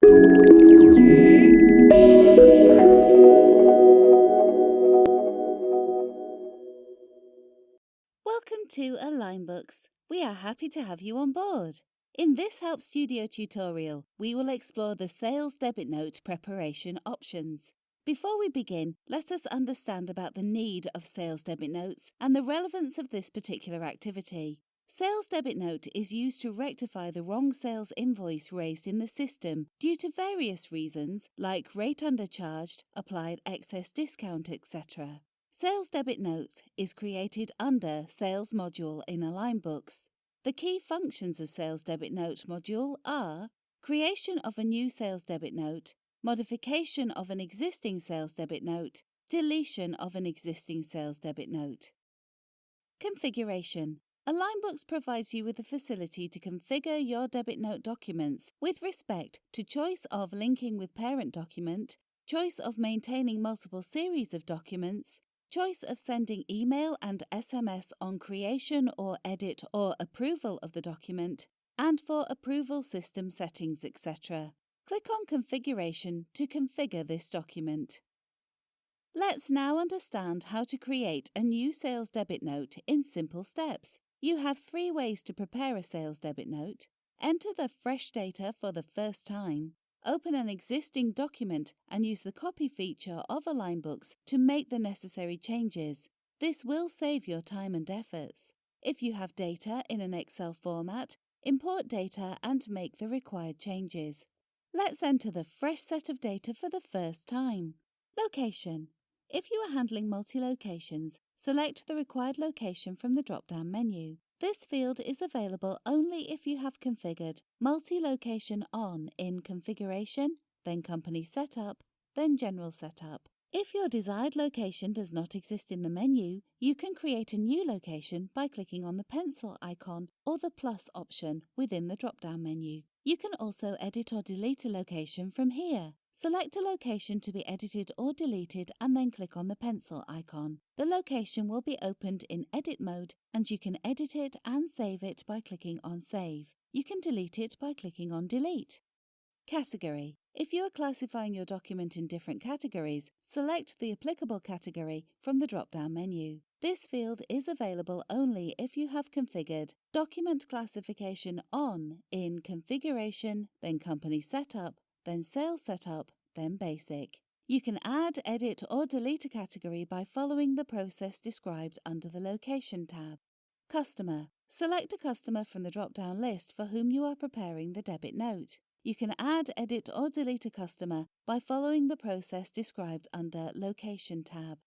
Welcome to AlignBooks. We are happy to have you on board. In this Help Studio tutorial, we will explore the Sales Debit Note preparation options. Before we begin, let us understand about the need of Sales Debit Notes and the relevance of this particular activity. Sales Debit Note is used to rectify the wrong sales invoice raised in the system due to various reasons like rate undercharged, applied excess discount, etc. Sales Debit Note is created under Sales module in AlignBooks. The key functions of Sales Debit Note module are creation of a new Sales Debit Note, modification of an existing Sales Debit Note, deletion of an existing Sales Debit Note. Configuration. AlignBooks provides you with the facility to configure your debit note documents with respect to choice of linking with parent document, choice of maintaining multiple series of documents, choice of sending email and SMS on creation or edit or approval of the document, and for approval system settings, etc. Click on Configuration to configure this document. Let's now understand how to create a new sales debit note in simple steps. You have 3 ways to prepare a sales debit note. Enter the fresh data for the first time. Open an existing document and use the copy feature of AlignBooks to make the necessary changes. This will save your time and efforts. If you have data in an Excel format, import data and make the required changes. Let's enter the fresh set of data for the first time. Location. If you are handling multi-locations, select the required location from the drop-down menu. This field is available only if you have configured multi-location on in Configuration, then Company Setup, then General Setup. If your desired location does not exist in the menu, you can create a new location by clicking on the pencil icon or the plus option within the drop-down menu. You can also edit or delete a location from here. Select a location to be edited or deleted and then click on the pencil icon. The location will be opened in edit mode and you can edit it and save it by clicking on Save. You can delete it by clicking on Delete. Category. If you are classifying your document in different categories, select the applicable category from the drop-down menu. This field is available only if you have configured Document Classification On in Configuration, then Company Setup, then Sales Setup, then Basic. You can add, edit or delete a category by following the process described under the Location tab. Customer. Select a customer from the drop-down list for whom you are preparing the debit note. You can add, edit or delete a customer by following the process described under Location tab.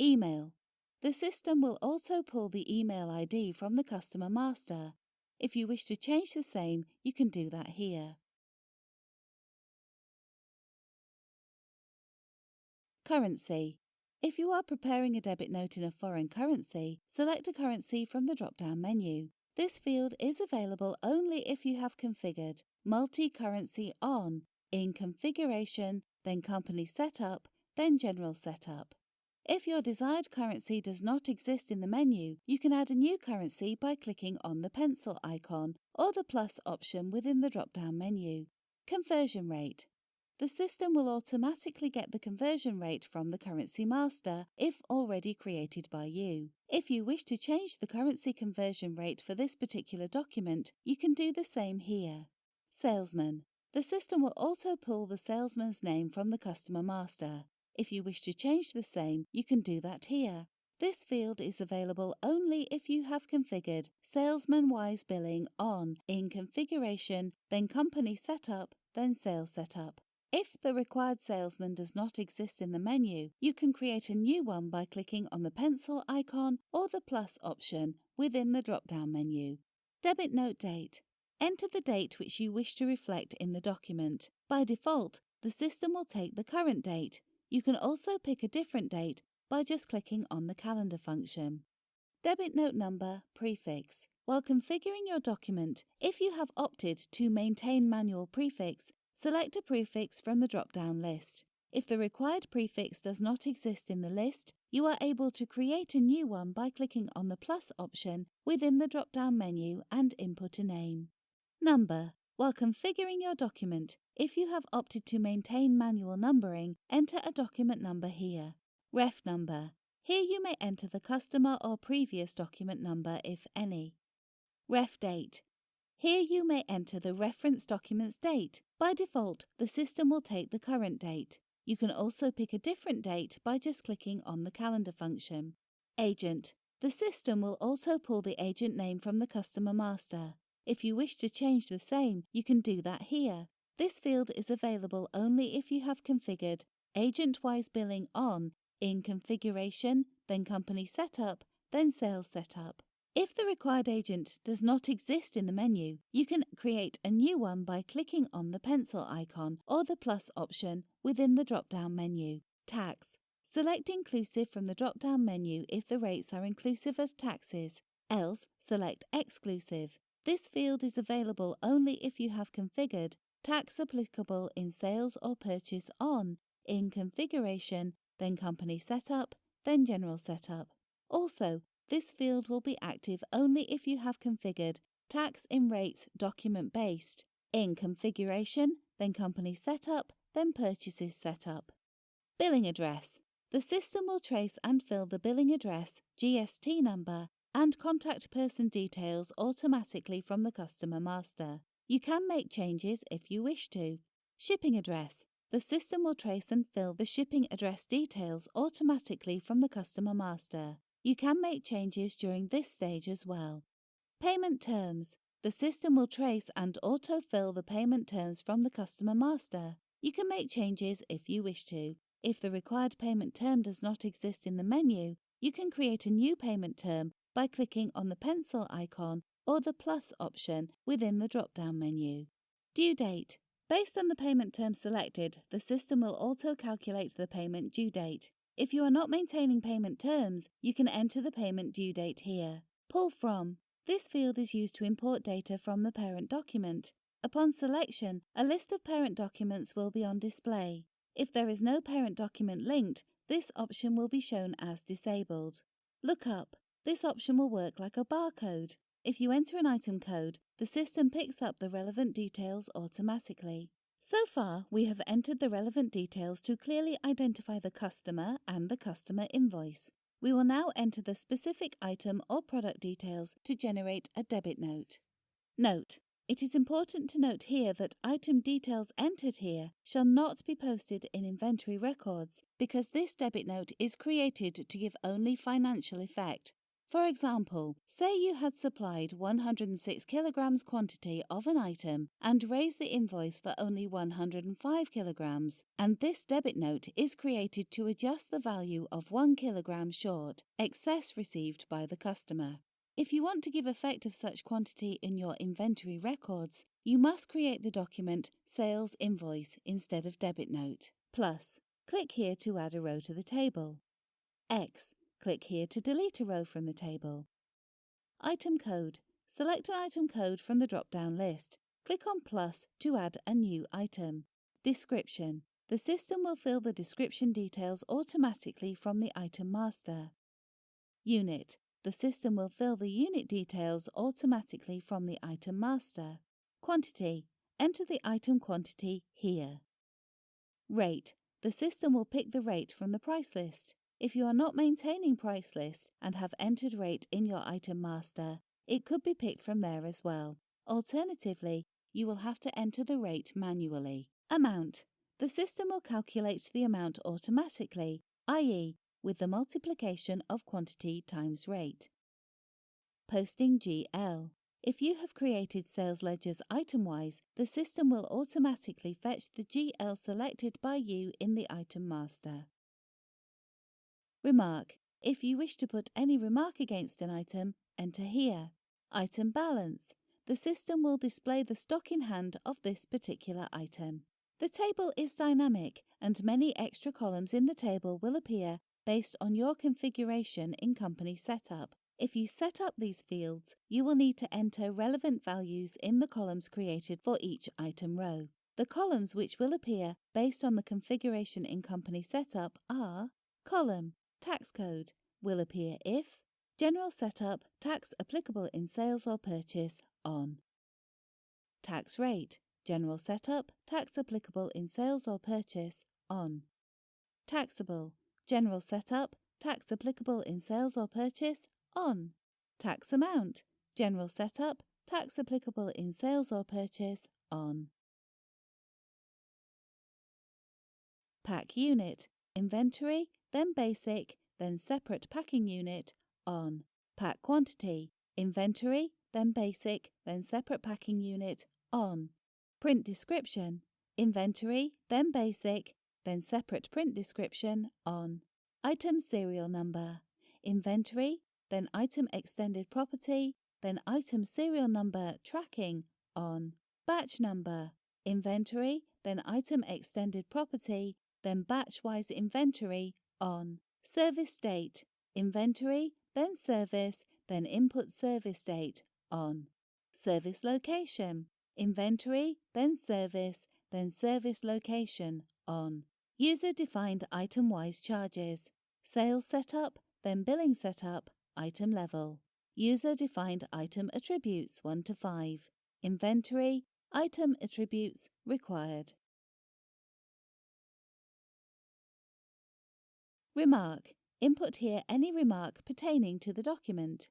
Email. The system will also pull the email ID from the customer master. If you wish to change the same, you can do that here. Currency. If you are preparing a debit note in a foreign currency, select a currency from the drop-down menu. This field is available only if you have configured Multi-Currency On in Configuration, then Company Setup, then General Setup. If your desired currency does not exist in the menu, you can add a new currency by clicking on the pencil icon or the plus option within the drop-down menu. Conversion rate. The system will automatically get the conversion rate from the currency master if already created by you. If you wish to change the currency conversion rate for this particular document, you can do the same here. Salesman. The system will auto pull the salesman's name from the customer master. If you wish to change the same, you can do that here. This field is available only if you have configured Salesman-wise billing on in Configuration, then Company Setup, then Sales Setup. If the required salesman does not exist in the menu, you can create a new one by clicking on the pencil icon or the plus option within the drop-down menu. Debit note date. Enter the date which you wish to reflect in the document. By default, the system will take the current date. You can also pick a different date by just clicking on the calendar function. Debit note number prefix. While configuring your document, if you have opted to maintain manual prefix, select a prefix from the drop-down list. If the required prefix does not exist in the list, you are able to create a new one by clicking on the plus option within the drop-down menu and input a name. Number. While configuring your document, If you have opted to maintain manual numbering, enter a document number here. Ref number. Here you may enter the customer or previous document number if any. Ref date. Here you may enter the reference document's date. By default, the system will take the current date. You can also pick a different date by just clicking on the calendar function. Agent. The system will also pull the agent name from the customer master. If you wish to change the same, you can do that here. This field is available only if you have configured Agent-wise billing on in Configuration, then Company Setup, then Sales Setup. If the required agent does not exist in the menu, you can create a new one by clicking on the pencil icon or the plus option within the drop-down menu. Tax. Select Inclusive from the drop-down menu if the rates are inclusive of taxes, else select Exclusive. This field is available only if you have configured Tax applicable in sales or purchase on in Configuration, then Company Setup, then General Setup. Also, this field will be active only if you have configured Tax in Rates Document Based in Configuration, then Company Setup, then Purchases Setup. Billing Address. The system will trace and fill the billing address, GST number, and contact person details automatically from the customer master. You can make changes if you wish to. Shipping address. The system will trace and fill the shipping address details automatically from the customer master. You can make changes during this stage as well. Payment terms. The system will trace and auto-fill the payment terms from the customer master. You can make changes if you wish to. If the required payment term does not exist in the menu, you can create a new payment term by clicking on the pencil icon or the plus option within the drop-down menu. Due date. Based on the payment term selected, the system will auto-calculate the payment due date. If you are not maintaining payment terms, you can enter the payment due date here. Pull from. This field is used to import data from the parent document. Upon selection, a list of parent documents will be on display. If there is no parent document linked, this option will be shown as disabled. Lookup. This option will work like a barcode. If you enter an item code, the system picks up the relevant details automatically. So far, we have entered the relevant details to clearly identify the customer and the customer invoice. We will now enter the specific item or product details to generate a debit note. Note: it is important to note here that item details entered here shall not be posted in inventory records because this debit note is created to give only financial effect. For example, say you had supplied 106 kilograms quantity of an item and raised the invoice for only 105 kilograms, and this debit note is created to adjust the value of 1 kilogram short, excess received by the customer. If you want to give effect of such quantity in your inventory records, you must create the document Sales Invoice instead of Debit Note. Plus, click here to add a row to the table. X. Click here to delete a row from the table. Item code. Select an item code from the drop-down list. Click on plus to add a new item. Description. The system will fill the description details automatically from the item master. Unit. The system will fill the unit details automatically from the item master. Quantity. Enter the item quantity here. Rate. The system will pick the rate from the price list. If you are not maintaining price lists and have entered rate in your item master, it could be picked from there as well. Alternatively, you will have to enter the rate manually. Amount. The system will calculate the amount automatically, i.e., with the multiplication of quantity times rate. Posting GL. If you have created sales ledgers item-wise, the system will automatically fetch the GL selected by you in the item master. Remark. If you wish to put any remark against an item, enter here. Item balance. The system will display the stock in hand of this particular item. The table is dynamic and many extra columns in the table will appear based on your configuration in Company Setup. If you set up these fields, you will need to enter relevant values in the columns created for each item row. The columns which will appear based on the configuration in Company Setup are: column, tax code, will appear if General Setup, tax applicable in sales or purchase, on. Tax rate, General setup, tax applicable in sales or purchase, on. Taxable, general setup, tax applicable in sales or purchase, on. Tax amount, general setup, tax applicable in sales or purchase, on. Pack unit, inventory, then basic, then separate packing unit, on. Pack quantity, inventory, then basic, then separate packing unit, on. Print description, inventory, then basic, then separate print description, on. Item serial number, inventory, then item extended property, then item serial number tracking, on. Batch number, inventory, then item extended property, then batch-wise inventory, on. Service date, inventory, then service, then input service date, on. Service location, inventory, then service location, on. User-defined item-wise charges, sales setup, then billing setup, item level. User-defined item attributes 1 to 5. Inventory, item attributes required. Remark. Input here any remark pertaining to the document.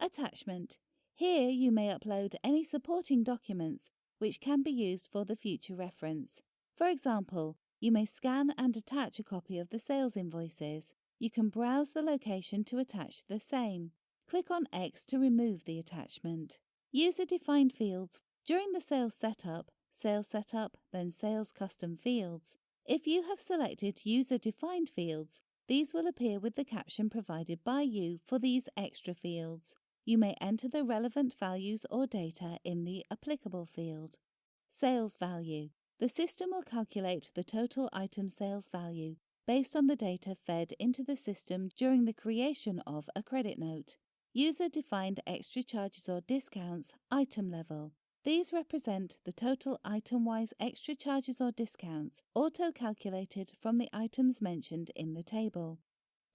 Attachment. Here you may upload any supporting documents which can be used for the future reference. For example, you may scan and attach a copy of the sales invoices. You can browse the location to attach the same. Click on X to remove the attachment. User-defined fields. During the sales setup, then sales custom fields. If you have selected user-defined fields, these will appear with the caption provided by you for these extra fields. You may enter the relevant values or data in the applicable field. Sales value. The system will calculate the total item sales value based on the data fed into the system during the creation of a credit note. User-defined extra charges or discounts, item level. These represent the total item-wise extra charges or discounts auto-calculated from the items mentioned in the table.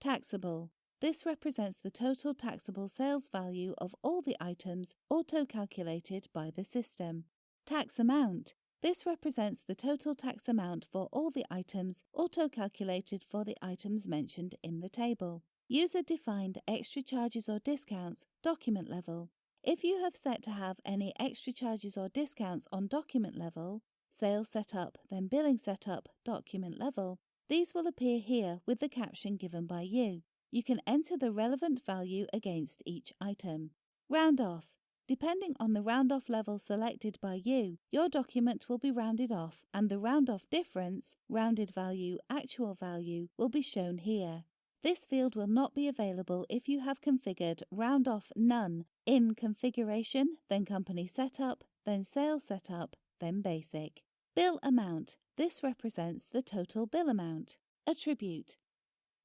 Taxable. This represents the total taxable sales value of all the items auto-calculated by the system. Tax amount. This represents the total tax amount for all the items auto-calculated for the items mentioned in the table. User-defined extra charges or discounts, document level. If you have set to have any extra charges or discounts on document level, sales setup, then billing setup, document level, these will appear here with the caption given by you. You can enter the relevant value against each item. Round off. Depending on the round-off level selected by you, your document will be rounded off and the round-off difference, rounded value, actual value, will be shown here. This field will not be available if you have configured Round Off None in Configuration, then Company Setup, then Sales Setup, then Basic. Bill Amount. This represents the total bill amount. Attribute.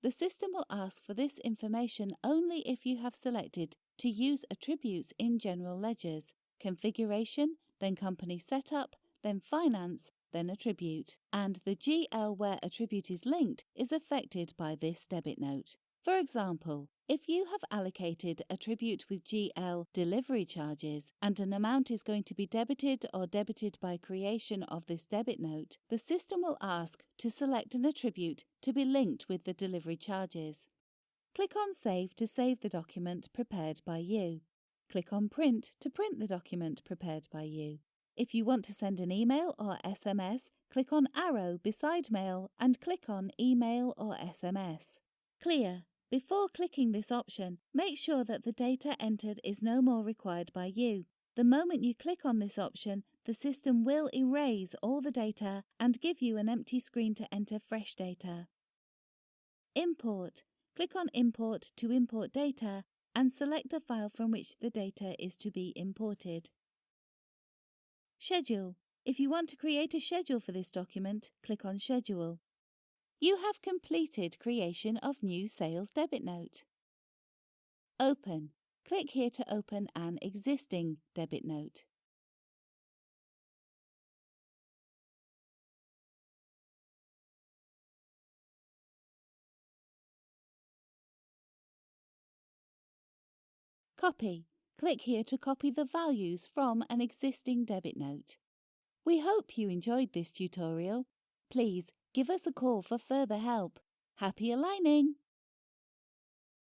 The system will ask for this information only if you have selected to use attributes in General Ledgers, Configuration, then Company Setup, then Finance, then Attribute, and the GL where attribute is linked is affected by this debit note. For example, if you have allocated attribute with GL delivery charges and an amount is going to be debited or debited by creation of this debit note, the system will ask to select an attribute to be linked with the delivery charges. Click on Save to save the document prepared by you. Click on Print to print the document prepared by you. If you want to send an email or SMS, click on arrow beside mail and click on Email or SMS. Clear. Before clicking this option, make sure that the data entered is no more required by you. The moment you click on this option, the system will erase all the data and give you an empty screen to enter fresh data. Import. Click on Import to import data and select a file from which the data is to be imported. Schedule. If you want to create a schedule for this document, click on Schedule. You have completed creation of new sales debit note. Open. Click here to open an existing debit note. Copy. Click here to copy the values from an existing debit note. We hope you enjoyed this tutorial. Please give us a call for further help. Happy aligning!